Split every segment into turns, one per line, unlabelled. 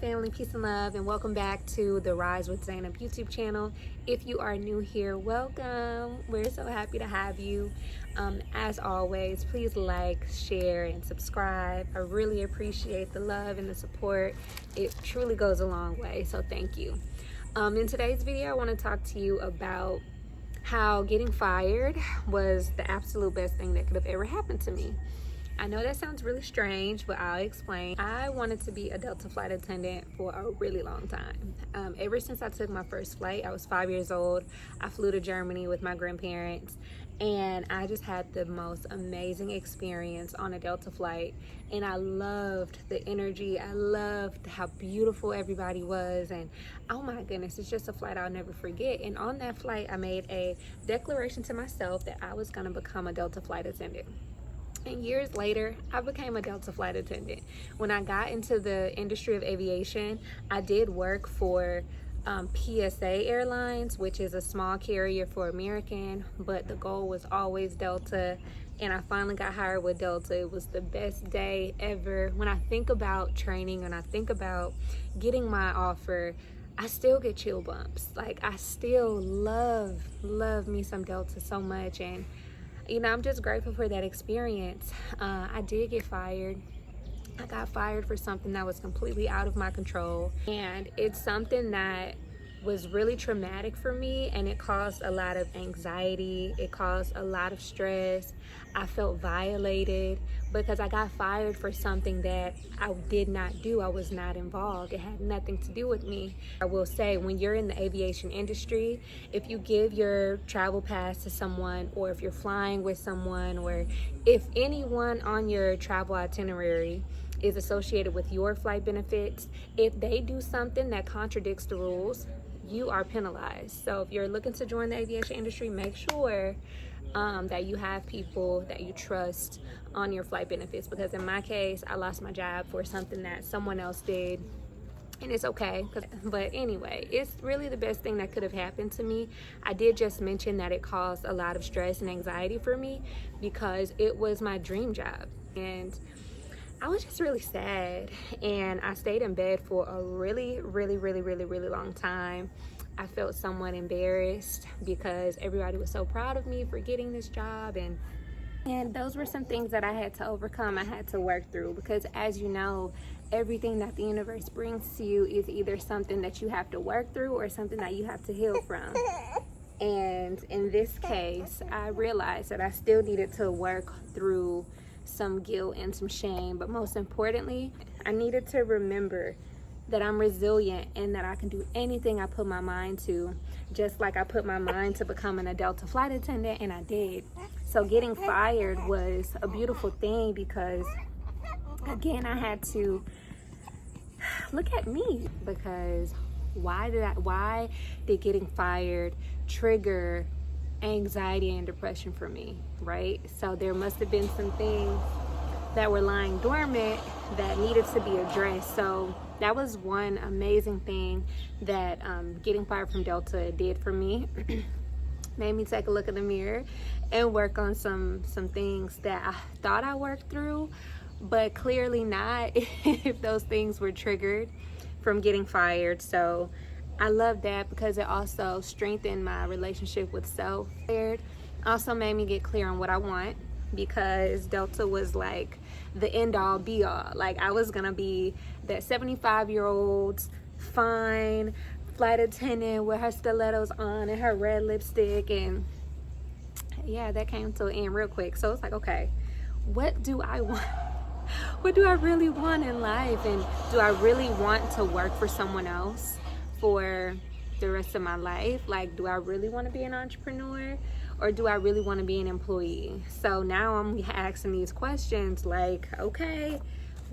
Family, peace and love, and welcome back to the Rise with Zainab YouTube channel. If you are new here, welcome. We're so happy to have you. As always, please like, share, and subscribe. I really appreciate the love and the support. It truly goes a long way, so thank you. In today's video, I want to talk to you about how getting fired was the absolute best thing that could have ever happened to me. I know that sounds really strange, but I'll explain. I wanted to be a Delta flight attendant for a really long time. Ever since I took my first flight, I was 5 years old. I flew to Germany with my grandparents, and I just had the most amazing experience on a Delta flight. And I loved the energy. I loved how beautiful everybody was. And oh my goodness, it's just a flight I'll never forget. And on that flight, I made a declaration to myself that I was gonna become a Delta flight attendant. And years later, I became a Delta flight attendant. When I got into the industry of aviation, I did work for PSA Airlines, which is a small carrier for American, but the goal was always Delta. And I finally got hired with Delta. It was the best day ever. When I think about training and I think about getting my offer, I still get chill bumps. Like, I still love me some Delta so much. And you know, I'm just grateful for that experience. I did get fired. I got fired for something that was completely out of my control. And it's something that was really traumatic for me, and it caused a lot of anxiety. It caused a lot of stress. I felt violated because I got fired for something that I did not do. I was not involved. It had nothing to do with me. I will say, when you're in the aviation industry, if you give your travel pass to someone, or if you're flying with someone, or if anyone on your travel itinerary is associated with your flight benefits, if they do something that contradicts the rules, you are penalized. So if you're looking to join the aviation industry, make sure that you have people that you trust on your flight benefits, because in my case, I lost my job for something that someone else did, and it's okay. But anyway, it's really the best thing that could have happened to me. I did just mention that it caused a lot of stress and anxiety for me because it was my dream job, and I was just really sad, and I stayed in bed for a really long time. I felt somewhat embarrassed because everybody was so proud of me for getting this job, and those were some things that I had to overcome. I had to work through, because as you know, everything that the universe brings to you is either something that you have to work through or something that you have to heal from. And in this case, I realized that I still needed to work through some guilt and some shame, but most importantly, I needed to remember that I'm resilient and that I can do anything I put my mind to, just like I put my mind to becoming a Delta flight attendant, and I did. So getting fired was a beautiful thing, because again, I had to look at me, because why did getting fired trigger anxiety and depression for me, right? So there must have been some things that were lying dormant that needed to be addressed. So that was one amazing thing that getting fired from Delta did for me. Made me take a look in the mirror and work on some things that I thought I worked through, but clearly not if those things were triggered from getting fired. So I love that, because it also strengthened my relationship with self. It also made me get clear on what I want, because Delta was like the end all be all. Like, I was gonna be that 75-year-old fine flight attendant with her stilettos on and her red lipstick, and yeah, that came to an end real quick. So it's like, okay, what do I want? What do I really want in life? And do I really want to work for someone else for the rest of my life? Like, do I really want to be an entrepreneur, or do I really want to be an employee? So now I'm asking these questions like, okay,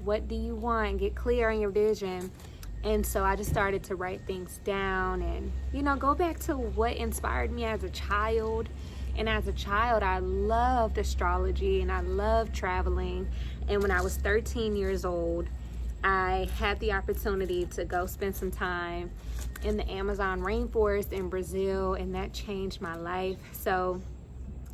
what do you want? Get clear on your vision. And so I just started to write things down and, you know, go back to what inspired me as a child. And as a child, I loved astrology and I loved traveling. And when I was 13 years old, I had the opportunity to go spend some time in the Amazon rainforest in Brazil, and that changed my life. So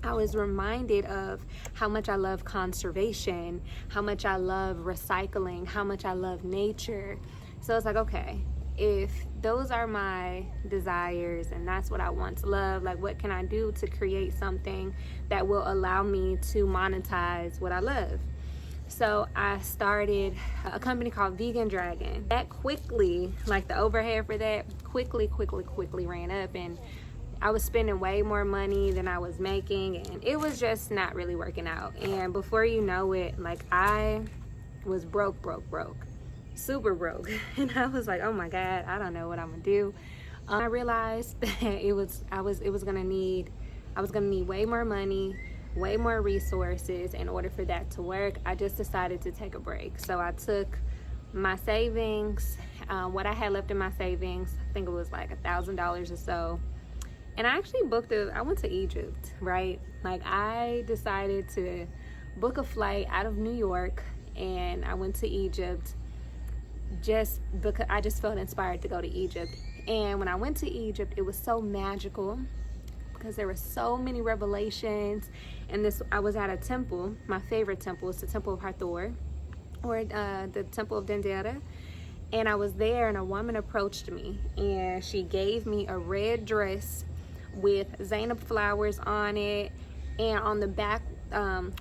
I was reminded of how much I love conservation, how much I love recycling, how much I love nature. So it's like, okay, if those are my desires and that's what I want to love, like what can I do to create something that will allow me to monetize what I love? So I started a company called Vegan Dragon. That quickly, like the overhead for that quickly ran up, and I was spending way more money than I was making, and it was just not really working out. And before you know it, like I was broke, super broke. And I was like, oh my God, I don't know what I'm gonna do. I realized that I was gonna need way more money, way more resources in order for that to work. I just decided to take a break. So I took my savings, what I had left in my savings, I think it was like $1,000 or so. And I actually I went to Egypt, right? Like I decided to book a flight out of New York, and I went to Egypt just because I just felt inspired to go to Egypt. And when I went to Egypt, it was so magical because there were so many revelations. And I was at a temple, my favorite temple is the Temple of Hathor, or the Temple of Dendera. And I was there, and a woman approached me, and she gave me a red dress with Zainab flowers on it, and on the back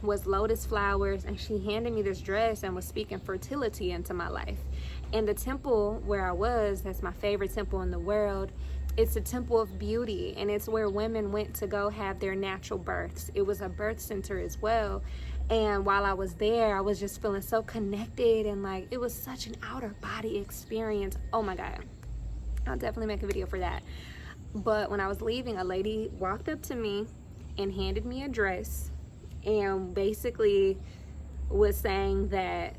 was lotus flowers, and she handed me this dress and was speaking fertility into my life. And the temple where I was, that's my favorite temple in the world, it's a temple of beauty, and it's where women went to go have their natural births. It was a birth center as well. And while I was there, I was just feeling so connected, and like it was such an outer body experience. Oh my God, I'll definitely make a video for that. But when I was leaving, a lady walked up to me and handed me a dress, and basically was saying that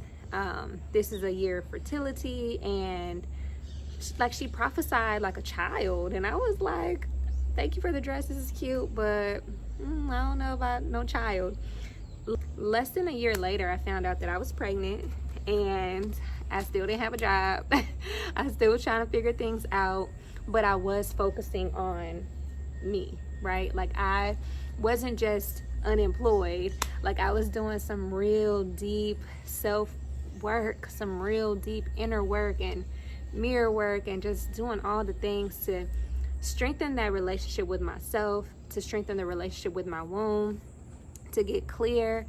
this is a year of fertility, and like she prophesied like a child. And I was like, thank you for the dress, this is cute, but I don't know about no child. Less than a year later, I found out that I was pregnant, and I still didn't have a job. I still was trying to figure things out, but I was focusing on me, right? Like I wasn't just unemployed, like I was doing some real deep self work, some real deep inner work and mirror work, and just doing all the things to strengthen that relationship with myself, to strengthen the relationship with my womb, to get clear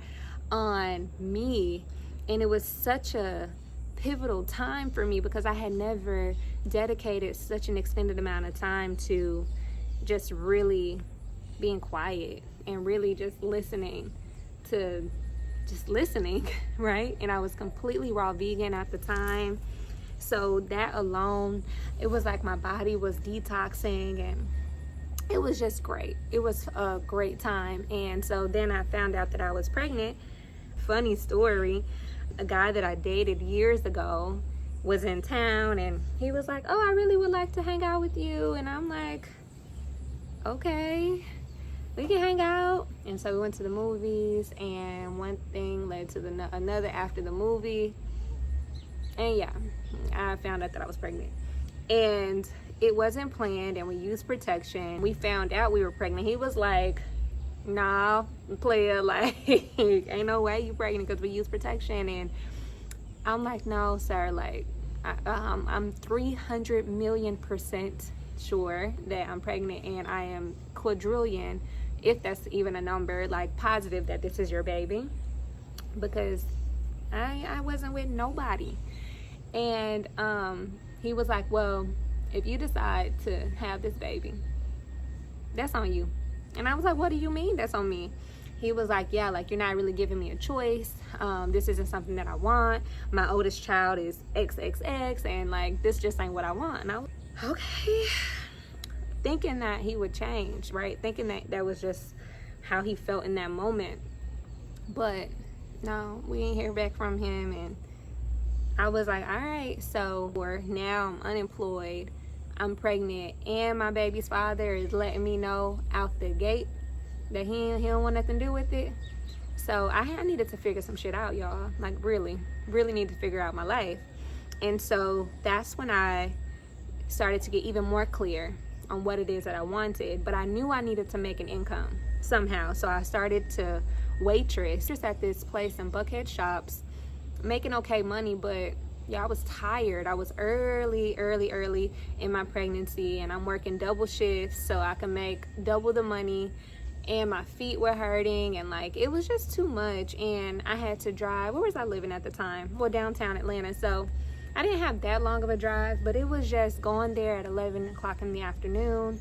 on me. And it was such a pivotal time for me because I had never dedicated such an extended amount of time to just really being quiet and really just listening, right? And I was completely raw vegan at the time. So that alone, it was like my body was detoxing, and it was just great. It was a great time. And so then I found out that I was pregnant. Funny story, a guy that I dated years ago was in town, and he was like, oh, I really would like to hang out with you. And I'm like, okay, we can hang out. And so we went to the movies, and one thing led to another after the movie. And yeah, I found out that I was pregnant, and it wasn't planned, and we used protection. We found out we were pregnant. He was like, nah, player, like ain't no way you pregnant because we use protection. And I'm like, no sir, like I'm 300 million% sure that I'm pregnant, and I am quadrillion, if that's even a number, like positive that this is your baby, because I wasn't with nobody. And he was like, well, if you decide to have this baby, that's on you. And I was like, what do you mean that's on me? He was like, yeah, like you're not really giving me a choice. This isn't something that I want. My oldest child is XXX, and like this just ain't what I want. And I was okay, thinking that he would change, right? Thinking that that was just how he felt in that moment. But no, we didn't hear back from him. And I was like, all right, so now I'm unemployed, I'm pregnant, and my baby's father is letting me know out the gate that he don't want nothing to do with it. So I needed to figure some shit out, y'all. Like really need to figure out my life. And so that's when I started to get even more clear on what it is that I wanted. But I knew I needed to make an income somehow. So I started to waitress just at this place in Buckhead Shops, making okay money, but Yeah, I was tired. I was early in my pregnancy, and I'm working double shifts so I can make double the money, and my feet were hurting, and like it was just too much. And I had to drive. Where was I living at the time? Well, downtown Atlanta. So I didn't have that long of a drive, but it was just going there at 11 o'clock in the afternoon,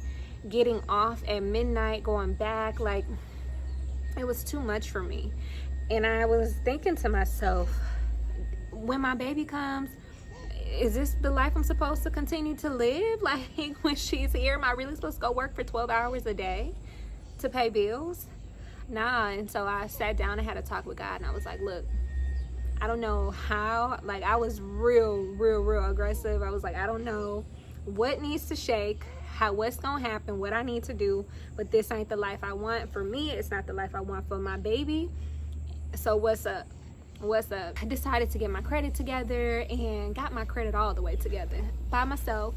getting off at midnight, going back. Like, it was too much for me. And I was thinking to myself, when my baby comes, is this the life I'm supposed to continue to live? Like, when she's here, am I really supposed to go work for 12 hours a day to pay bills? Nah. And so I sat down and had a talk with God, and I was like, look, I don't know how. Like, I was real aggressive. I was like, I don't know what needs to shake, what's gonna happen, what I need to do, but this ain't the life I want for me. It's not the life I want for my baby. So what's up? I decided to get my credit together, and got my credit all the way together by myself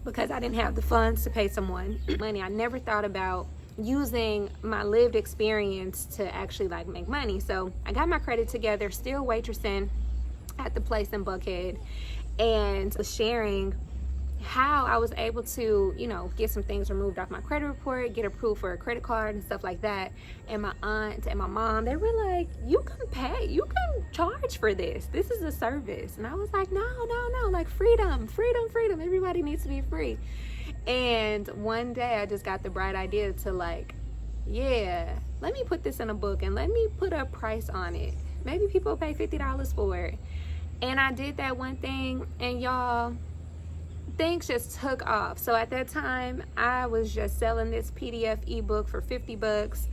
because I didn't have the funds to pay someone money. I never thought about using my lived experience to actually like make money. So I got my credit together, still waitressing at the place in Buckhead, and sharing how I was able to, you know, get some things removed off my credit report, get approved for a credit card and stuff like that. And my aunt and my mom, they were like, you can pay, you can charge for this. This is a service. And I was like, no, like freedom. Everybody needs to be free. And one day I just got the bright idea to like, yeah, let me put this in a book and let me put a price on it. Maybe people pay $50 for it. And I did that one thing, and y'all, things just took off. So at that time, I was just selling this PDF ebook for $50.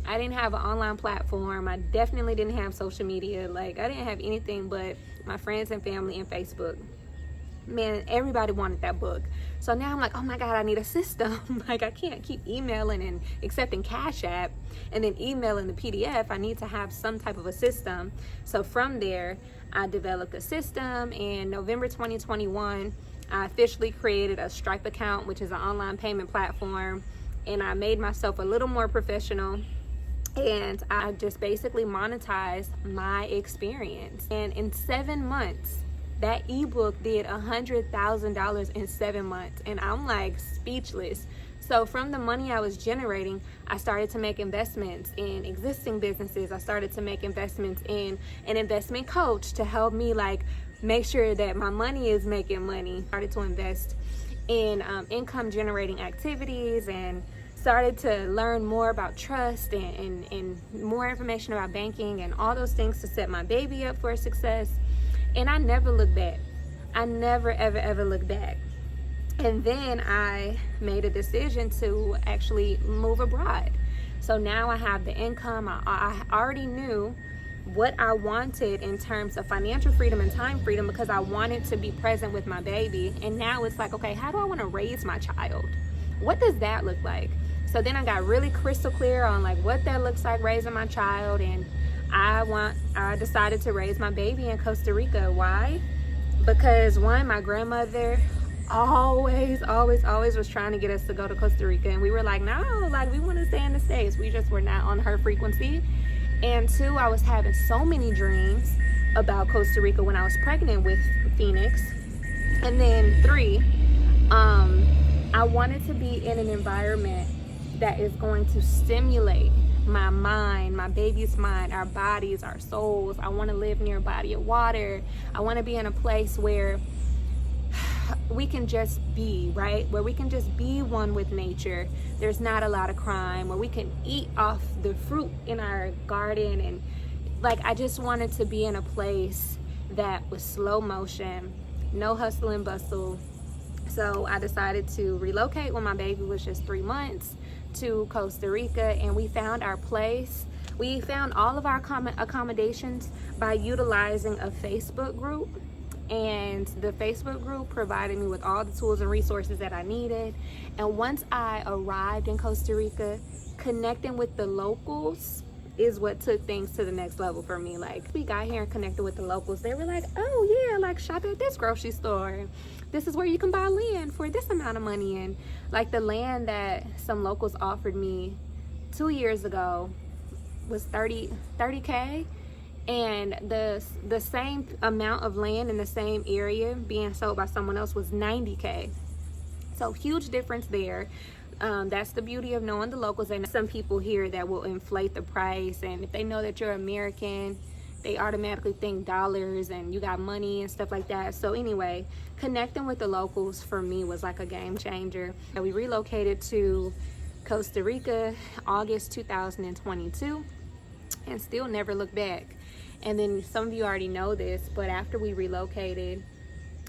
I didn't have an online platform. I definitely didn't have social media. Like, I didn't have anything but my friends and family and Facebook. Man, everybody wanted that book. So now I'm like, oh my God, I need a system. Like, I can't keep emailing and accepting Cash App and then emailing the PDF. I need to have some type of a system. So from there, I developed a system. In November 2021, I officially created a Stripe account, which is an online payment platform. And I made myself a little more professional. And I just basically monetized my experience. And in 7 months, that ebook did $100,000 in 7 months. And I'm like speechless. So from the money I was generating, I started to make investments in existing businesses. I started to make investments in an investment coach to help me like make sure that my money is making money. Started to invest in income generating activities, and started to learn more about trust and more information about banking and all those things to set my baby up for success. And I never looked back. I never, ever looked back. And then I made a decision to actually move abroad. So now I have the income. I already knew what I wanted in terms of financial freedom and time freedom, because I wanted to be present with my baby. And now it's like, okay, how do I want to raise my child? What does that look like? So then I got really crystal clear on like what that looks like, raising my child. And I decided to raise my baby in Costa Rica. Why? Because one, my grandmother always was trying to get us to go to Costa Rica, and we were like, no, like we want to stay in the States. We just were not on her frequency. And two, I was having so many dreams about Costa Rica when I was pregnant with Phoenix. And then three, I wanted to be in an environment that is going to stimulate my mind, my baby's mind, our bodies, our souls. I want to live near a body of water. I want to be in a place where we can just be, right? Where we can just be one with nature. There's not a lot of crime, where we can eat off the fruit in our garden. And like, I just wanted to be in a place that was slow motion, no hustle and bustle. So I decided to relocate when my baby was just 3 months to Costa Rica, and we found our place. We found all of our accommodations by utilizing a Facebook group, and the Facebook group provided me with all the tools and resources that I needed. And once I arrived in Costa Rica, connecting with the locals is what took things to the next level for me. Like, we got here and connected with the locals. They were like, oh yeah, like shop at this grocery store. This is where you can buy land for this amount of money. And like, the land that some locals offered me 2 years ago was 30K. and the same amount of land in the same area being sold by someone else was $90K. So huge difference there. That's the beauty of knowing the locals. And some people here that will inflate the price, and if they know that you're American, they automatically think dollars and you got money and stuff like that. So anyway, connecting with the locals for me was like a game changer. We relocated to Costa Rica August 2022 and still never looked back. And then some of you already know this, but after we relocated,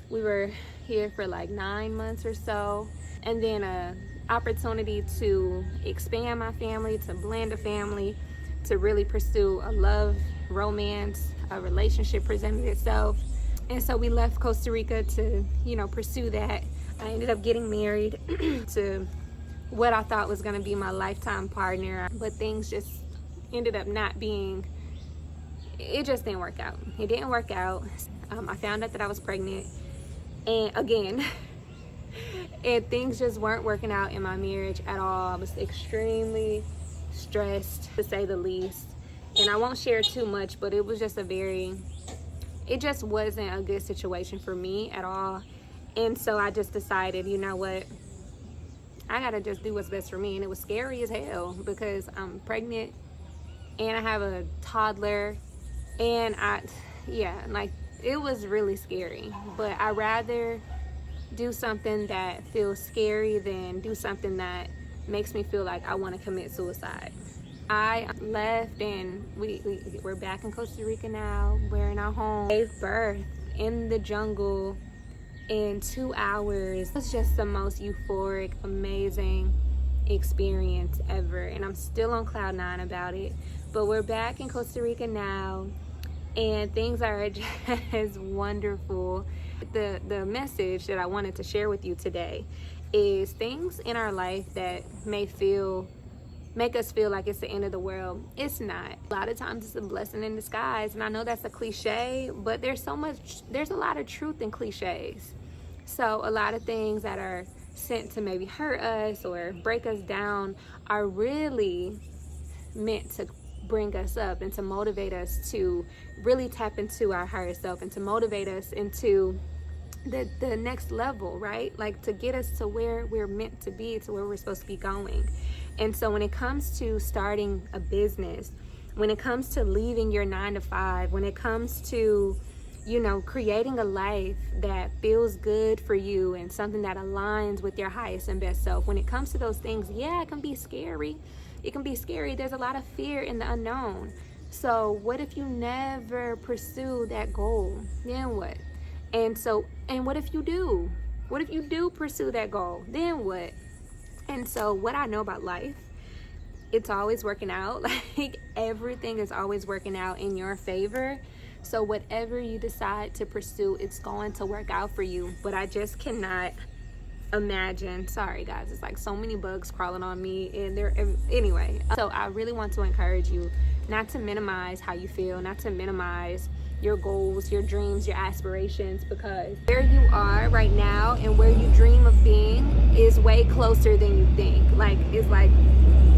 we were here for like 9 months or so, and then a opportunity to expand my family, to blend a family, to really pursue a love, romance, a relationship presented itself. And so we left Costa Rica to, you know, pursue that. I ended up getting married to what I thought was going to be my lifetime partner, but things just ended up not being, it just didn't work out. It didn't work out. I found out that I was pregnant, and again, and things just weren't working out in my marriage at all. I was extremely stressed, to say the least. And I won't share too much, but it was just it just wasn't a good situation for me at all. And so I just decided, you know what, I gotta just do what's best for me. And it was scary as hell because I'm pregnant and I have a toddler, and it was really scary. But I'd rather do something that feels scary than do something that makes me feel like I want to commit suicide. I left, and we're back in Costa Rica now. We're in our home. Gave birth in the jungle in 2 hours. It was just the most euphoric, amazing experience ever, and I'm still on cloud 9 about it. But we're back in Costa Rica now, and things are just wonderful. The message that I wanted to share with you today is things in our life that make us feel like it's the end of the world. It's not. A lot of times it's a blessing in disguise, and I know that's a cliche, but there's a lot of truth in cliches. So a lot of things that are sent to maybe hurt us or break us down are really meant to bring us up and to motivate us to really tap into our higher self and to motivate us into the next level, right? Like to get us to where we're meant to be, to where we're supposed to be going. And so when it comes to starting a business, when it comes to leaving your 9 to 5, when it comes to, you know, creating a life that feels good for you and something that aligns with your highest and best self, when it comes to those things, yeah, it can be scary. It can be scary. There's a lot of fear in the unknown. So what if you never pursue that goal? Then what? And what if you do? What if you do pursue that goal? Then what? And so what I know about life, it's always working out. Like everything is always working out in your favor. So whatever you decide to pursue, it's going to work out for you. But I just cannot imagine, sorry guys, it's like so many bugs crawling on me, and anyway. So I really want to encourage you not to minimize how you feel, not to minimize your goals, your dreams, your aspirations, because where you are right now and where you dream of being is way closer than you think. Like it's like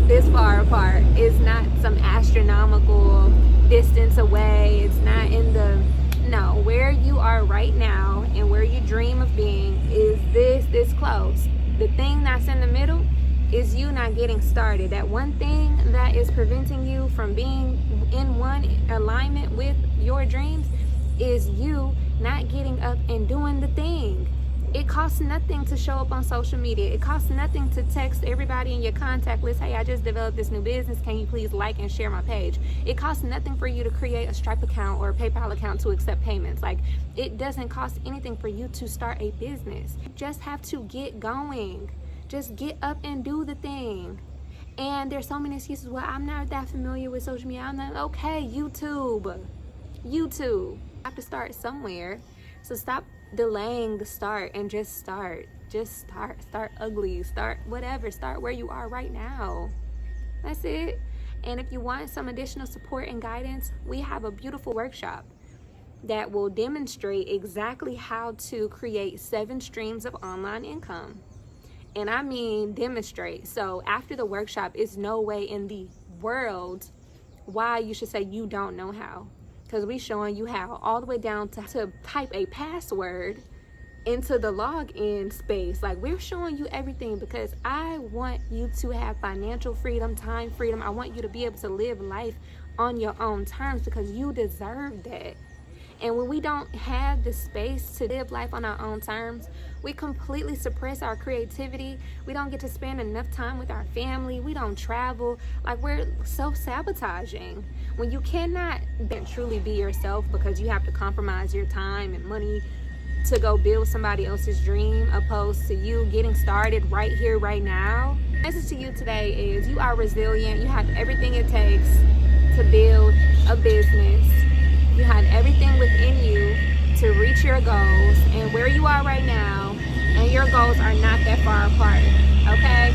this far apart. It's not some astronomical distance away. It's not no, where you are right now and where you dream of being is this close. The thing that's in the middle is you not getting started. That one thing that is preventing you from being in one alignment with your dreams is you not getting up and doing the thing. It costs nothing to show up on social media. It costs nothing to text everybody in your contact list, hey, I just developed this new business. Can you please like and share my page? It costs nothing for you to create a Stripe account or a PayPal account to accept payments. Like, it doesn't cost anything for you to start a business. You just have to get going. Just get up and do the thing. And there's so many excuses. Well, I'm not that familiar with social media. I'm not, okay, YouTube. You have to start somewhere. So stop delaying the start and just start. Start ugly, start whatever, start where you are right now. That's it. And if you want some additional support and guidance, we have a beautiful workshop that will demonstrate exactly how to create 7 streams of online income. And I mean demonstrate. So after the workshop, is no way in the world why you should say you don't know how. because we showing you how, all the way down to type a password into the login space. Like, we're showing you everything because I want you to have financial freedom, time freedom. I want you to be able to live life on your own terms because you deserve that. And when we don't have the space to live life on our own terms, we completely suppress our creativity. We don't get to spend enough time with our family. We don't travel. Like, we're self-sabotaging. When you cannot truly be yourself because you have to compromise your time and money to go build somebody else's dream, opposed to you getting started right here, right now. The message to you today is you are resilient. You have everything it takes to build a business. You have everything within you to reach your goals, and where you are right now and your goals are not that far apart, okay?